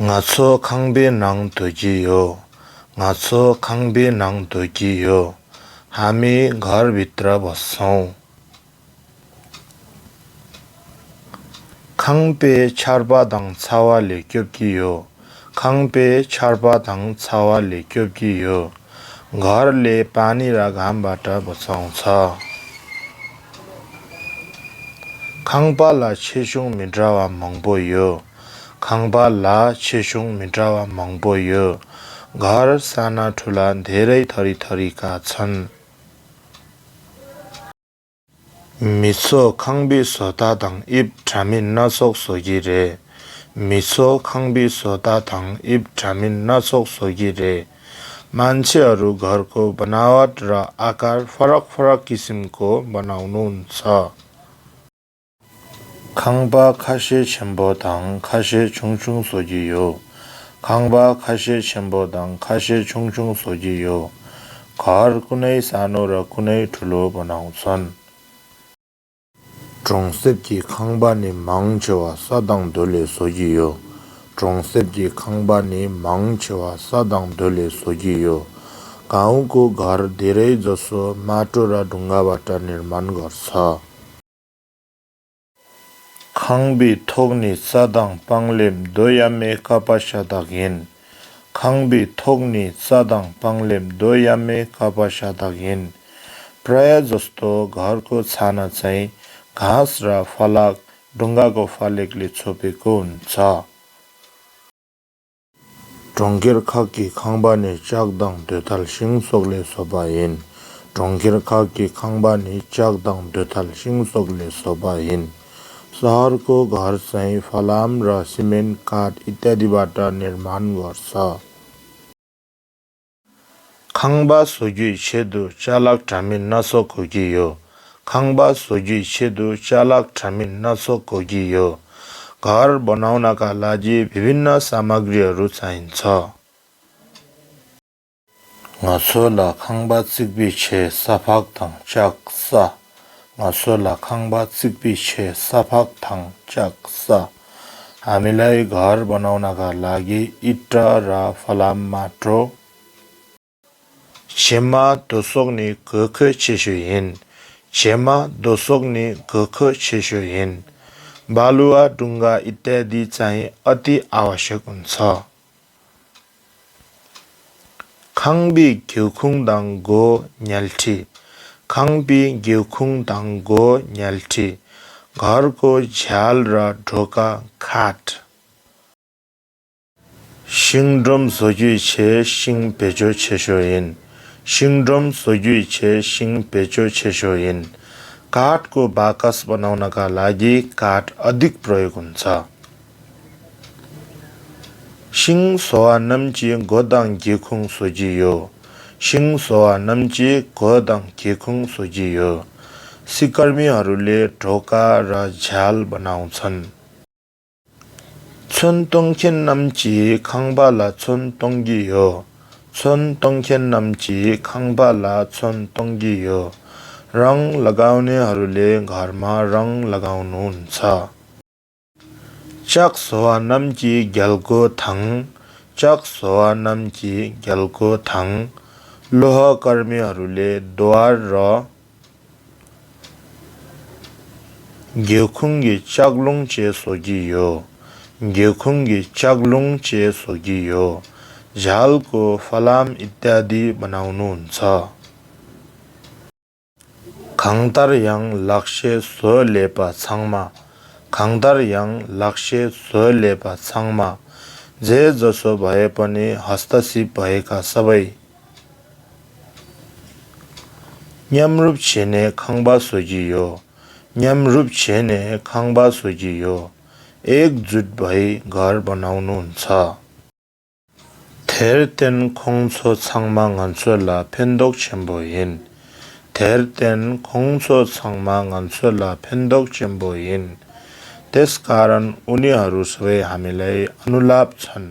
ngaso khangbe nang toji yo ngaso khangbe nang toji yo हामी घर भित्र बस्छौं खाङपे छारबादाङ छावाले क्योप्कियो खाङपे छारबादाङ छावाले क्योप्कियो घरले पानी र घामबाट बचाउँछ खाङपाला छेसुङ मिड्रावा मंगबोयो खाङपाला छेसुङ मिड्रावा मंगबोयो घर साना ठुला धेरै थरी थरीका छन् मिसो खाङबी सोतादाङ इब ठामिन नसोक सोगिरे मिसो खाङबी सोतादाङ इब ठामिन नसोक सोगिरे मान्छेहरू घरको बनावट र आकार फरक फरक किसिमको बनाउनुहुन्छ खाङबा खासे छेम्बोदाङ खासे छुङछुङ सोजियो खाङबा खासे छेम्बोदाङ खासे छुङछुङ सोजियो घर कुनै सानो र कुनै ठुलो बनाउँछन् ट्रोङसेपकी खाङबानी माङछेवा सादाङ धोले सोजियो ट्रोङसेपकी खाङबानी माङछेवा सादाङ धोले सोजियो गाउँको घर धेरै जसो माटो र ढुङ्गाबाट निर्माण गर्छ खाङबी थोग्नी सादाङ पाङलेम दोयामे कापासादागिन खाङबी थोग्नी सादाङ पाङलेम दोयामे कापासादागिन प्राय जस्तो घरको छाना चाहिँ घाँस र फलाक ढुङ्गाको फालेकले छोपेको हुन्छ ट्रङ्गिरखाकी खाङबानी चाकदाङ दोथाल सिङसोकले सोबाइन ट्रङ्गिरखाकी खाङबानी चाकदाङ दोथाल सिङसोकले सोबाइन सहरको घर चाहिँ फलाम र सिमेन्ट काठ इत्यादिबाट निर्माण गर्छ खाङबा सोगी छेदु चालक ठामिन नसोक होगियो खाङबा सोगी छेदु चालक ठामिन नसोक होगियो घर बनाउनका लागि विभिन्न सामग्रीहरू चाहिन्छ ngsola खाङबा चिकबी छे साफाक थाङ चाकसा ngsola खाङबा चिकबी छे साफाक थाङ चाकसा हामीलाई घर बनाउनका लागि इट्टा र फलाम माटो छेमा दोसोक्नी गख छेसुहिन छेमा दोसोक्नी गख छेसुहिन बालुवा ढुङ्गा इत्यादि चाहिँ अति आवश्यक हुन्छ खाङबी घ्युखुङदाङ गो न्याल्ठी खाङबी घ्युखुङदाङ गो न्याल्ठी घरको झ्याल र ढोका खाट सिङड्रम सोगी छे सिङ पेचो छेसोइन सिङड्रम सोगी छे सिङ पेचो छेसोइन काठको बाकस बनाउनका लागि काठ अधिक प्रयोग हुन्छ सिङ सोवा नम्ची गोदाङ घिखुङ सोजियो सिङ सोवा नम्ची गोदाङ घिखुङ सोजियो सिकर्मीहरूले ढोका र झ्याल बनाउँछन् 촌 똥캔 남지 खाङबाला 촌 똥기요 촌 똥캔 남지 खाङबाला 촌 똥기यो रङ लगाउनेहरूले घरमा रङ लगाउनुहुन्छ चक सोवा नम्जी ग्यालको थाङ चक सोवा नम्जी ग्यालको थाङ लोह कर्मीहरूले द्वार र घ्युखुङ्गी चाग्लुङ चे सोगियो घ्युखुङ्गी चाग्लुङ चे सोगियो झ्यालको फलाम इत्यादि बनाउनुहुन्छ खाङतारयाङ लाक्से सो लेपा छाङमा खाङतारयाङ लाक्से सो लेपा छाङमा जे जसो भए पनि हस्तशिल्प भएका सबै न्यामरुप छेने खाङबा सोजियो न्यामरुप छेने खाङबा सोजियो एकजुट भई घर बनाउनुहुन्छ थेरतेन खोङछो छाङमा ngन्सोला फेन्दोक छेम्बोइन थेरतेन खोङछो छाङमा ngन्सोला फेन्दोक छेम्बोइन त्यसकारण उनीहरू सबै हामीलाई अनुलाप छन्